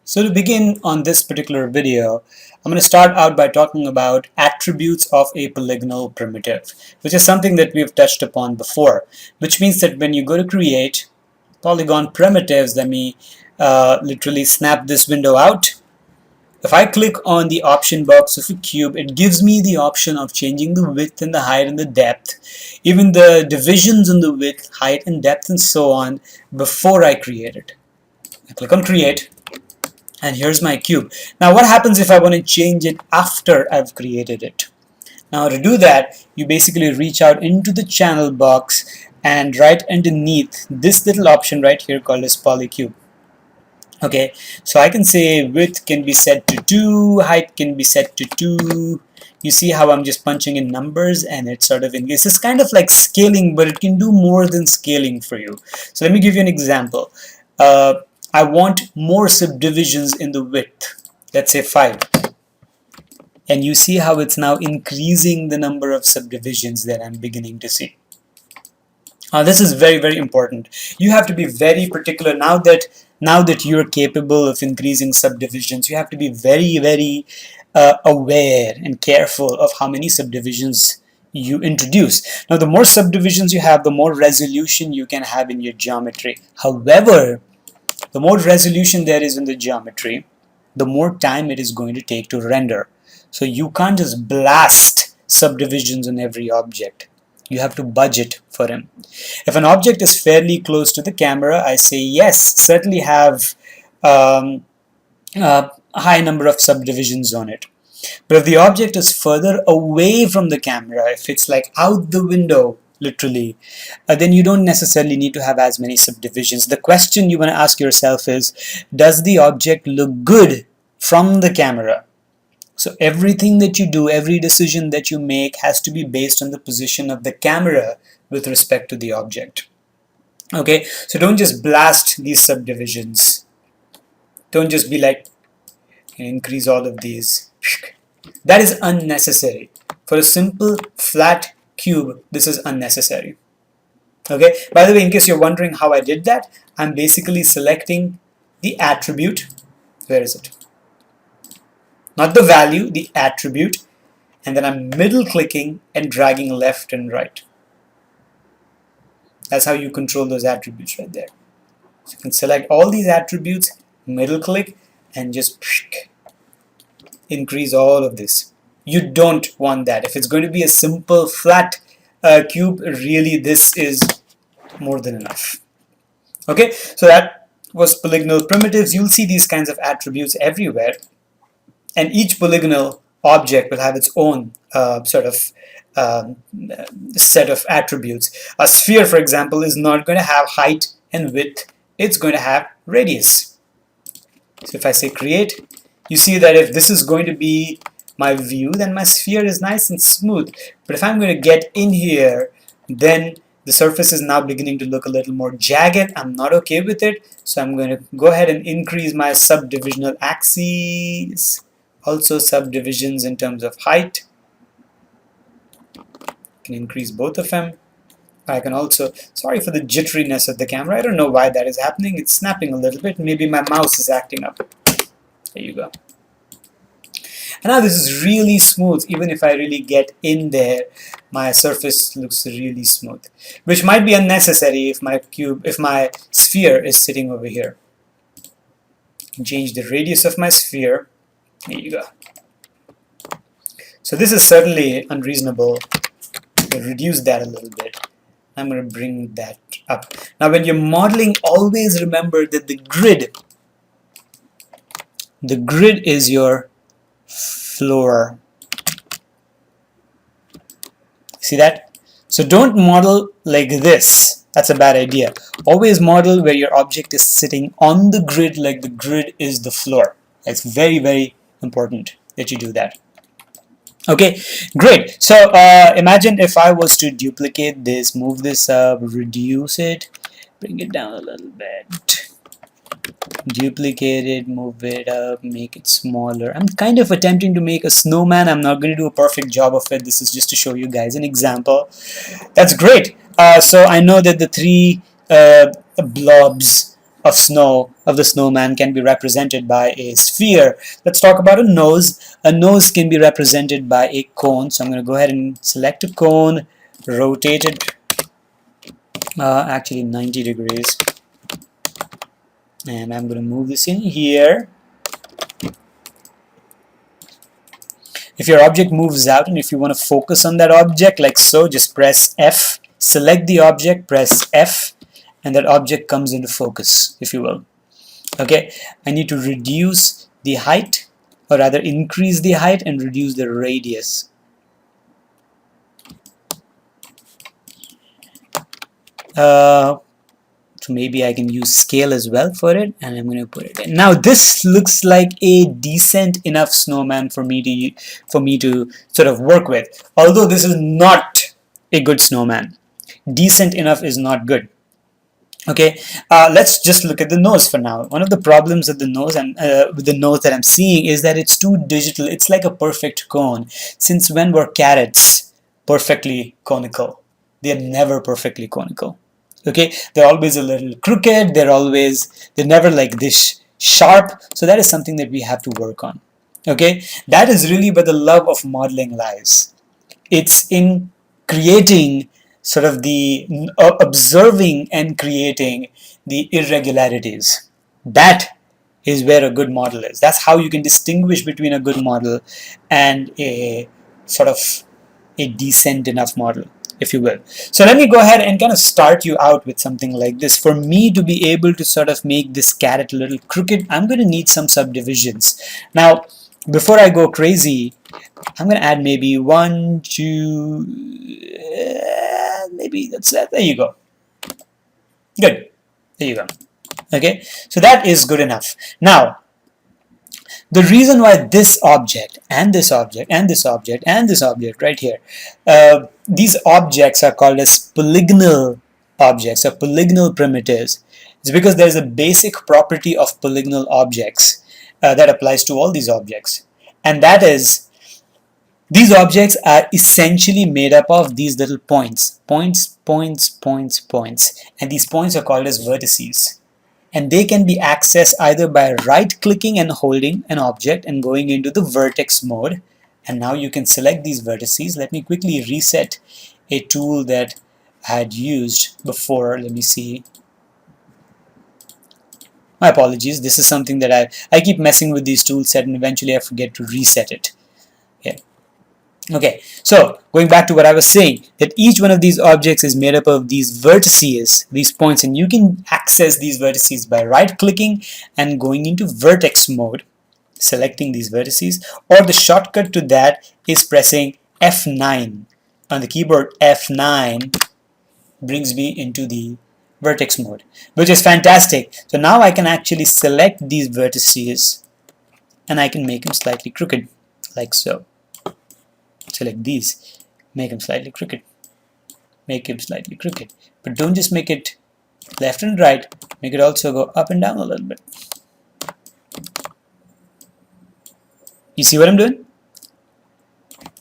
So to begin on this particular video, I'm going to start out by talking about attributes of a polygonal primitive, which is something that we've touched upon before, which means that when you go to create polygon primitives, let me literally snap this window out. If I click on the option box of a cube, it gives me the option of changing the width and the height and the depth, even the divisions in the width, height and depth and so on before I create it. I click on create. And here's my cube. Now what happens if I want to change it after I've created it? Now to do that, you basically reach out into the channel box and right underneath this little option right here called as polycube. Okay, so I can say width can be set to 2, height can be set to 2. You see how I'm just punching in numbers and it's sort of this is kind of like scaling, but it can do more than scaling for you. So let me give you an example. I want more subdivisions in the width, let's say 5, and you see how it's now increasing the number of subdivisions that I'm beginning to see. This is very important. You have to be very particular now that you're capable of increasing subdivisions. You have to be very aware and careful of how many subdivisions you introduce. Now the more subdivisions you have, the more resolution you can have in your geometry. However, the more resolution there is in the geometry, the more time it is going to take to render. So you can't just blast subdivisions on every object. You have to budget for them. If an object is fairly close to the camera, I say yes, certainly have a high number of subdivisions on it. But if the object is further away from the camera, if it's like out the window, literally, then you don't necessarily need to have as many subdivisions. The question you want to ask yourself is, does the object look good from the camera? So everything that you do, every decision that you make has to be based on the position of the camera with respect to the object. Okay, so don't just blast these subdivisions. Don't just be like, increase all of these. That is unnecessary. For a simple flat cube, this is unnecessary. Okay, by the way, in case you're wondering how I did that, I'm basically selecting the attribute. Where is it? Not the value, the attribute, and then I'm middle clicking and dragging left and right. That's how you control those attributes right there. So you can select all these attributes, middle click, and just increase all of this. You don't want that. If it's going to be a simple flat cube, really this is more than enough. Okay, so that was polygonal primitives. You'll see these kinds of attributes everywhere, and each polygonal object will have its own set of attributes. A sphere, for example, is not going to have height and width. It's going to have radius. So if I say create, you see that if this is going to be my view, then my sphere is nice and smooth. But if I'm going to get in here, then the surface is now beginning to look a little more jagged. I'm not okay with it, so I'm going to go ahead and increase my subdivisional axes, also subdivisions in terms of height. I can increase both of them. I can also, sorry for the jitteriness of the camera, I don't know why that is happening. It's snapping a little bit. Maybe my mouse is acting up. There you go. And now this is really smooth. Even if I really get in there, my surface looks really smooth, which might be unnecessary if my sphere is sitting over here. Change the radius of my sphere. There you go. So this is certainly unreasonable. I'll reduce that a little bit. I'm going to bring that up. Now when you're modeling, always remember that the grid is your floor. See that? So don't model like this. That's a bad idea. Always model where your object is sitting on the grid, like the grid is the floor. It's very important that you do that. Okay, great. So imagine if I was to duplicate this, move this up, reduce it, bring it down a little bit, duplicate it, move it up, make it smaller. I'm kind of attempting to make a snowman. I'm not going to do a perfect job of it. This is just to show you guys an example. That's great. So I know that the three blobs of snow, of the snowman, can be represented by a sphere. Let's talk about a nose. A nose can be represented by a cone. So I'm going to go ahead and select a cone, rotate it actually 90 degrees. And I'm going to move this in here. If your object moves out and if you want to focus on that object like so, just press F, select the object, press F, and that object comes into focus, if you will. Okay, I need to reduce the height, or rather increase the height and reduce the radius. So maybe I can use scale as well for it, and I'm going to put it in. Now this looks like a decent enough snowman for me to sort of work with. Although this is not a good snowman. Decent enough is not good. Okay, let's just look at the nose for now. One of the problems with the nose and with the nose that I'm seeing is that it's too digital. It's like a perfect cone. Since when were carrots perfectly conical? They're never perfectly conical. Okay, they're always a little crooked. They're never like this sharp. So that is something that we have to work on. Okay, that is really where the love of modeling lies. It's in creating sort of the observing and creating the irregularities. That is where a good model is. That's how you can distinguish between a good model and a sort of a decent enough model, if you will. So let me go ahead and kind of start you out with something like this. For me to be able to sort of make this carrot a little crooked, I'm going to need some subdivisions. Now, before I go crazy, I'm going to add maybe 1, 2, maybe that's that. There you go. Good. There you go. Okay, so that is good enough. Now, the reason why this object and this object and this object and this object right here, these objects are called as polygonal objects or polygonal primitives, is because there is a basic property of polygonal objects that applies to all these objects, and that is these objects are essentially made up of these little points, and these points are called as vertices. And they can be accessed either by right-clicking and holding an object and going into the vertex mode. And now you can select these vertices. Let me quickly reset a tool that I had used before. Let me see. My apologies. This is something that I keep messing with these tool set and eventually I forget to reset it. Yeah. Okay, so going back to what I was saying, that each one of these objects is made up of these vertices, these points, and you can access these vertices by right-clicking and going into vertex mode, selecting these vertices, or the shortcut to that is pressing F9 on the keyboard. F9 brings me into the vertex mode, which is fantastic. So now I can actually select these vertices and I can make them slightly crooked, like so. Select these, make them slightly crooked, make them slightly crooked, but don't just make it left and right, make it also go up and down a little bit. You see what I'm doing?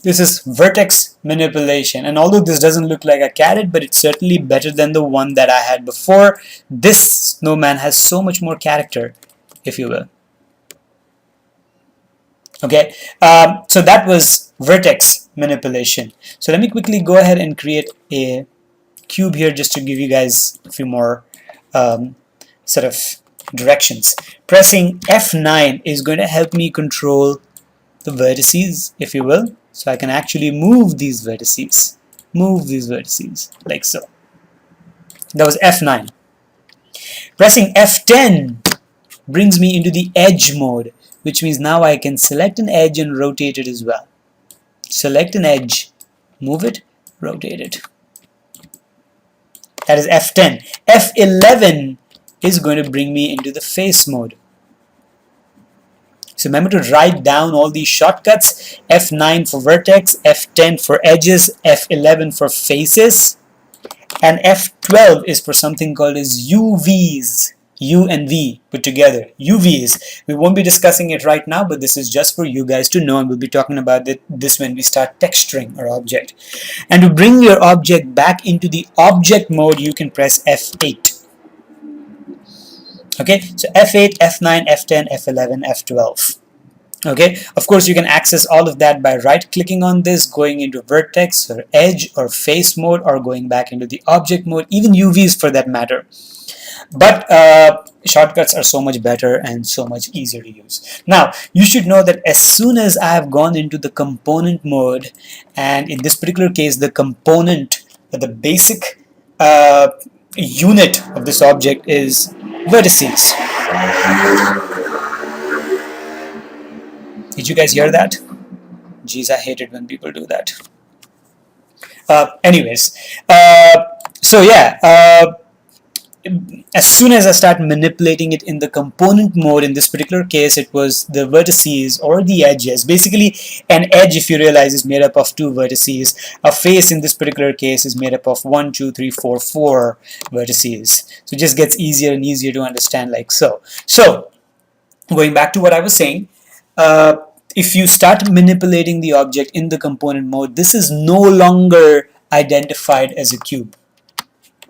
This is vertex manipulation, and although this doesn't look like a carrot, but it's certainly better than the one that I had before. This snowman has so much more character, if you will. Okay, so that was vertex manipulation. So let me quickly go ahead and create a cube here just to give you guys a few more sort of directions. Pressing F9 is going to help me control the vertices, if you will. So I can actually move these vertices like so. That was F9. Pressing F10 brings me into the edge mode, which means now I can select an edge and rotate it as well. Select an edge, move it, rotate it. That is F10. F11 is going to bring me into the face mode. So remember to write down all these shortcuts. F9 for vertex, F10 for edges, F11 for faces, and F12 is for something called as UVs. U and V put together, UVs. We won't be discussing it right now, but this is just for you guys to know, and we'll be talking about this when we start texturing our object. And to bring your object back into the object mode, you can press F8. Okay, so F8, F9, F10, F11, F12. Okay, of course you can access all of that by right clicking on this, going into vertex or edge or face mode, or going back into the object mode, even UVs for that matter. But shortcuts are so much better and so much easier to use. Now you should know that as soon as I have gone into the component mode, and in this particular case the component, the basic unit of this object is vertices. Did you guys hear that? Geez, I hate it when people do that. Anyways, so yeah, as soon as I start manipulating it in the component mode, in this particular case it was the vertices or the edges. Basically an edge, if you realize, is made up of two vertices. A face in this particular case is made up of 1, 2, 3, 4, 4 vertices. So it just gets easier and easier to understand, like so. So going back to what I was saying, if you start manipulating the object in the component mode, this is no longer identified as a cube.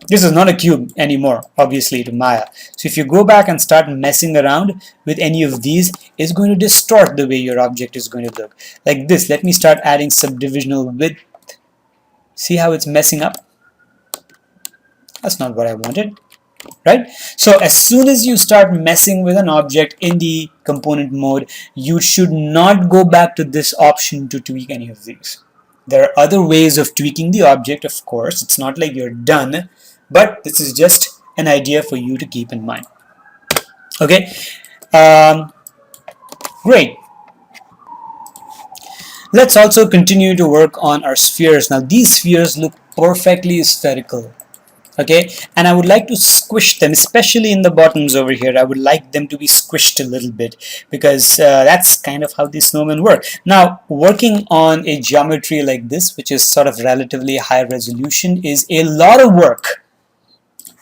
This is not a cube anymore, obviously, to Maya. So if you go back and start messing around with any of these, it's going to distort the way your object is going to look. Like this, let me start adding subdivisional width. See how it's messing up? That's not what I wanted, right? So as soon as you start messing with an object in the component mode, you should not go back to this option to tweak any of these. There are other ways of tweaking the object, of course. It's not like you're done, but this is just an idea for you to keep in mind. Okay, great. Let's also continue to work on our spheres. Now these spheres look perfectly spherical. Okay, and I would like to squish them, especially in the bottoms over here. I would like them to be squished a little bit, because that's kind of how these snowmen work. Now working on a geometry like this, which is sort of relatively high resolution, is a lot of work.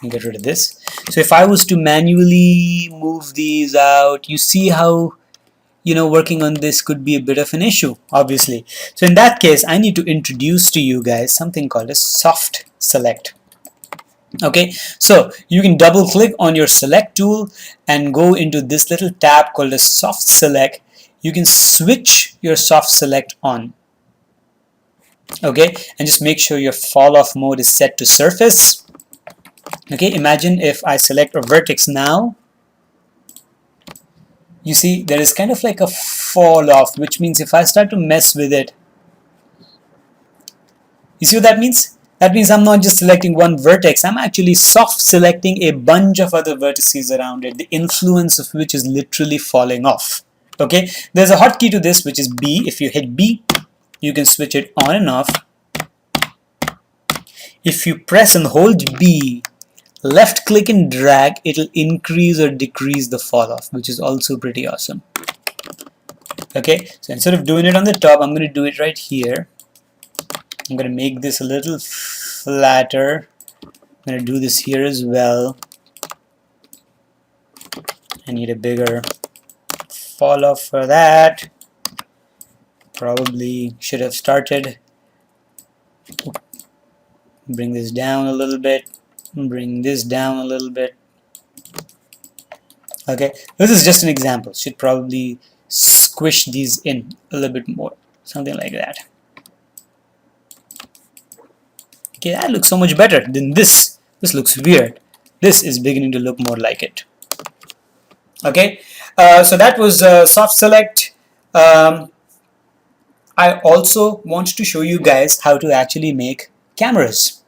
Get rid of this. So if I was to manually move these out, you see how, you know, working on this could be a bit of an issue, obviously. So in that case, I need to introduce to you guys something called a soft select. Okay, so you can double click on your select tool and go into this little tab called a soft select. You can switch your soft select on. Okay, and just make sure your fall off mode is set to surface. Okay, imagine if I select a vertex now, you see there is kind of like a fall off, which means if I start to mess with it, you see what that means? That means I'm not just selecting one vertex, I'm actually soft selecting a bunch of other vertices around it, the influence of which is literally falling off. Okay, there's a hotkey to this, which is B. If you hit B, you can switch it on and off. If you press and hold B, left click and drag, it'll increase or decrease the fall off, which is also pretty awesome. Okay, so instead of doing it on the top, I'm going to do it right here. I'm going to make this a little flatter. I'm going to do this here as well. I need a bigger fall off for that. Probably should have started. Bring this down a little bit. Bring this down a little bit. Okay, this is just an example. Should probably squish these in a little bit more. Something like that. Okay, that looks so much better than this. This looks weird. This is beginning to look more like it. Okay, so that was soft select. I also want to show you guys how to actually make cameras.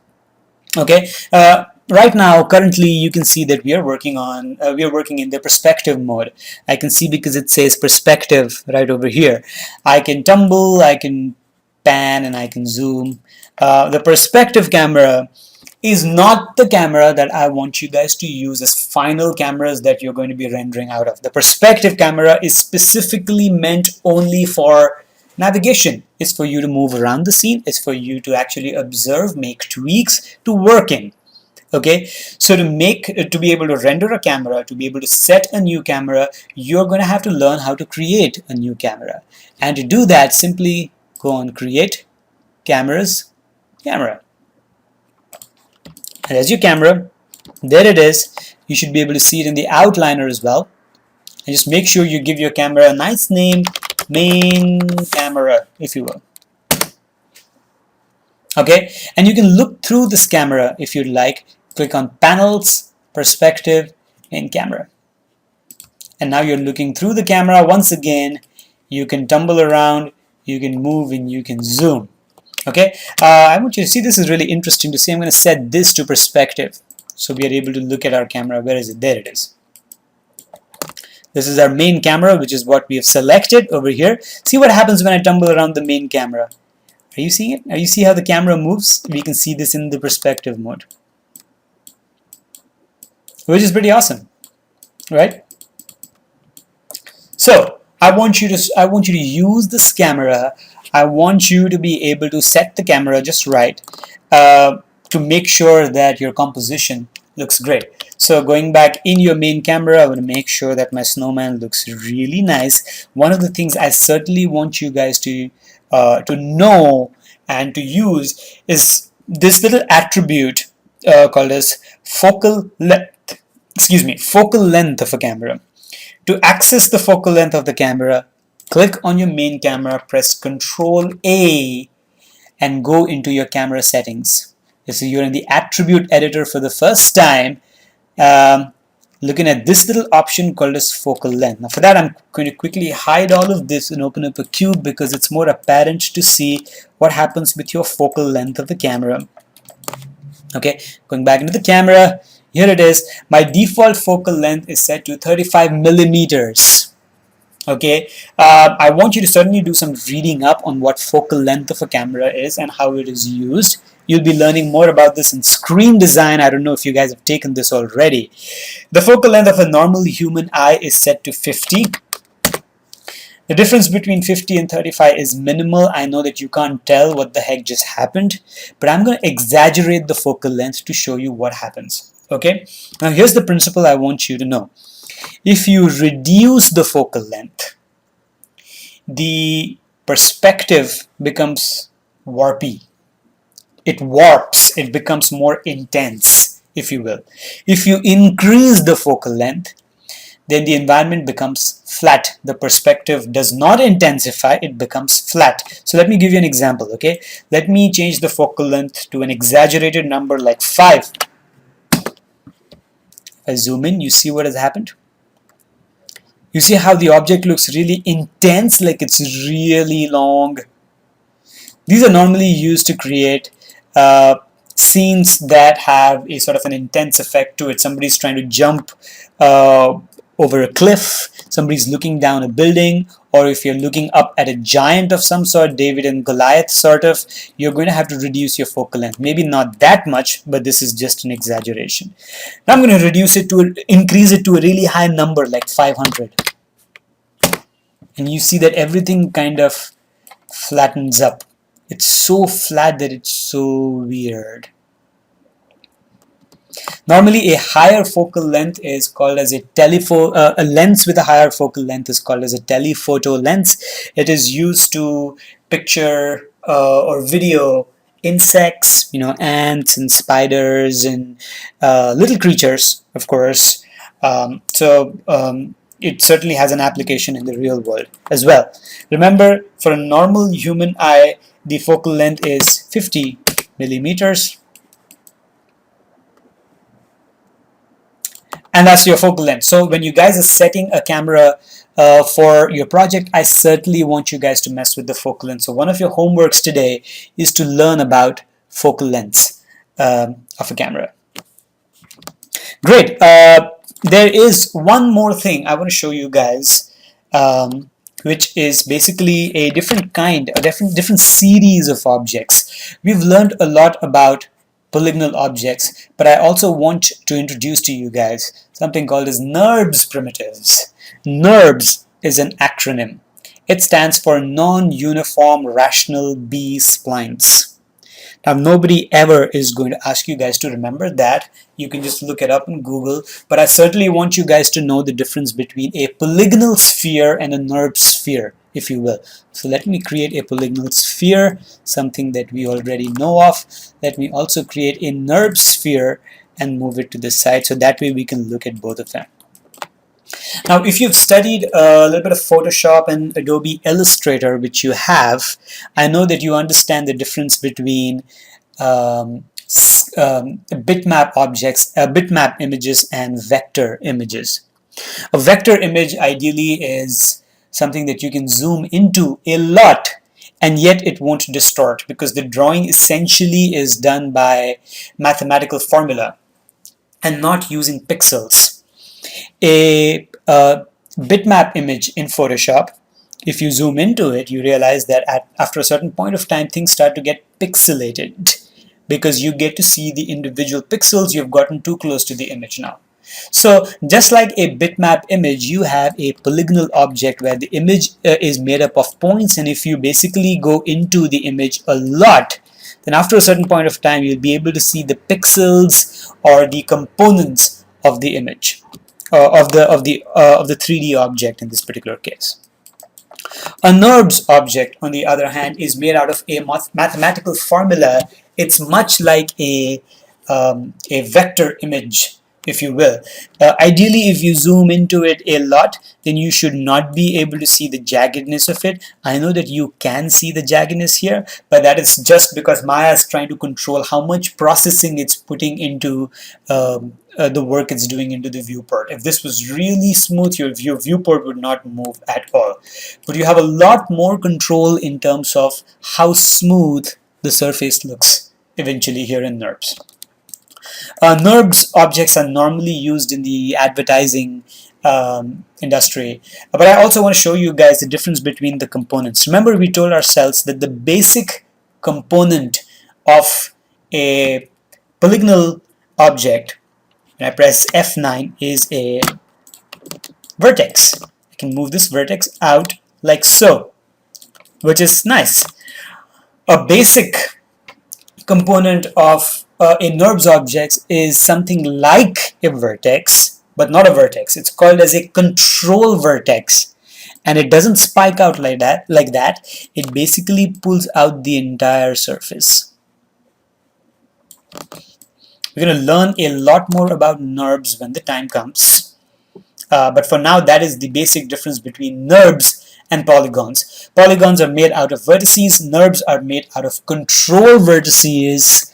Okay, right now, currently, you can see that we are working in the perspective mode. I can see because it says perspective right over here. I can tumble, I can pan, and I can zoom. The perspective camera is not the camera that I want you guys to use as final cameras that you're going to be rendering out of. The perspective camera is specifically meant only for navigation. It's for you to move around the scene. It's for you to actually observe, make tweaks, to work in. Okay, so to be able to render a camera, to be able to set a new camera, you're going to have to learn how to create a new camera. And to do that, simply go on create cameras, camera. And there's your camera. There it is. You should be able to see it in the outliner as well. And just make sure you give your camera a nice name, main camera, if you will. Okay, and you can look through this camera if you'd like. Click on Panels, Perspective, and Camera. And now you're looking through the camera. Once again, you can tumble around, you can move, and you can zoom. Okay, I want you to see, this is really interesting to see. I'm going to set this to perspective so we are able to look at our camera. Where is it? There it is. This is our main camera, which is what we have selected over here. See what happens when I tumble around the main camera. Are you seeing it? Are you see how the camera moves? We can see this in the perspective mode, which is pretty awesome, right? So I want you to use this camera. I want you to be able to set the camera just right to make sure that your composition looks great. So going back in your main camera, I want to make sure that my snowman looks really nice. One of the things I certainly want you guys to know and to use is this little attribute called as focal length. Excuse me, focal length of a camera. To access the focal length of the camera, click on your main camera, press Ctrl A, and go into your camera settings. So you're in the attribute editor for the first time, looking at this little option called as focal length. Now for that, I'm going to quickly hide all of this and open up a cube because it's more apparent to see what happens with your focal length of the camera. Okay, going back into the camera, here it is. My default focal length is set to 35 millimeters. Okay, I want you to certainly do some reading up on what focal length of a camera is and how it is used. You'll be learning more about this in screen design. I don't know if you guys have taken this already. The focal length of a normal human eye is set to 50. The difference between 50 and 35 is minimal. I know that you can't tell what the heck just happened, but I'm going to exaggerate the focal length to show you what happens. Okay, now here's the principle I want you to know. If you reduce the focal length, the perspective becomes warpy. It warps, it becomes more intense, if you will. If you increase the focal length, then the environment becomes flat. The perspective does not intensify, it becomes flat. So let me give you an example, okay? Let me change the focal length to an exaggerated number like 5. If I zoom in, you see what has happened? You see how the object looks really intense, like it's really long. These are normally used to create scenes that have a sort of an intense effect to it. Somebody's trying to jump over a cliff, somebody's looking down a building, or if you're looking up at a giant of some sort, David and Goliath sort of, you're going to have to reduce your focal length. Maybe not that much, but this is just an exaggeration. Now I'm going to increase it to a really high number like 500. And you see that everything kind of flattens up. It's so flat that it's so weird. Normally a higher focal length is called as a lens with a higher focal length is called as a telephoto lens. It is used to picture or video insects, ants and spiders and little creatures, of course. It certainly has an application in the real world as well. Remember, for a normal human eye, the focal length is 50 millimeters. And that's your focal length. So when you guys are setting a camera for your project, I certainly want you guys to mess with the focal length. So one of your homeworks today is to learn about focal lengths of a camera. Great. There is one more thing I want to show you guys, which is basically a different series of objects. We've learned a lot about polygonal objects, but I also want to introduce to you guys something called as NURBS primitives. NURBS is an acronym. It stands for Non-Uniform Rational B-Splines. Now, nobody ever is going to ask you guys to remember that. You can just look it up in Google, but I certainly want you guys to know the difference between a polygonal sphere and a NURBS sphere, if you will. So let me create a polygonal sphere, something that we already know of. Let me also create a NURBS sphere, and move it to the side, so that way we can look at both of them. Now, if you've studied a little bit of Photoshop and Adobe Illustrator, which you have, I know that you understand the difference between bitmap objects, bitmap images, and vector images. A vector image ideally is something that you can zoom into a lot, and yet it won't distort, because the drawing essentially is done by mathematical formula and not using pixels. A bitmap image in Photoshop, if you zoom into it, you realize that after a certain point of time, things start to get pixelated, because you get to see the individual pixels. You've gotten too close to the image now. So just like a bitmap image, you have a polygonal object where the image is made up of points, and if you basically go into the image a lot, then after a certain point of time, you'll be able to see the pixels or the components of the image, of the 3D object in this particular case. A NURBS object, on the other hand, is made out of a mathematical formula. It's much like a vector image, if you will. Ideally, if you zoom into it a lot, then you should not be able to see the jaggedness of it. I know that you can see the jaggedness here, but that is just because Maya is trying to control how much processing it's putting into the work it's doing into the viewport. If this was really smooth, your viewport would not move at all. But you have a lot more control in terms of how smooth the surface looks eventually here in NURBS. NURBS objects are normally used in the advertising industry, but I also want to show you guys the difference between the components. Remember, we told ourselves that the basic component of a polygonal object, when I press F9, is a vertex. I can move this vertex out like so, which is nice. A basic component of a NURBS object is something like a vertex, but not a vertex. It's called as a control vertex, and it doesn't spike out like that. It basically pulls out the entire surface. We're going to learn a lot more about NURBS when the time comes, but for now, that is the basic difference between NURBS and polygons. Polygons are made out of vertices. NURBS are made out of control vertices.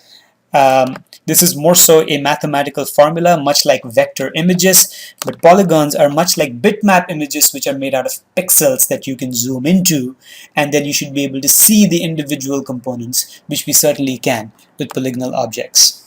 This is more so a mathematical formula, much like vector images, but polygons are much like bitmap images, which are made out of pixels that you can zoom into, and then you should be able to see the individual components, which we certainly can with polygonal objects.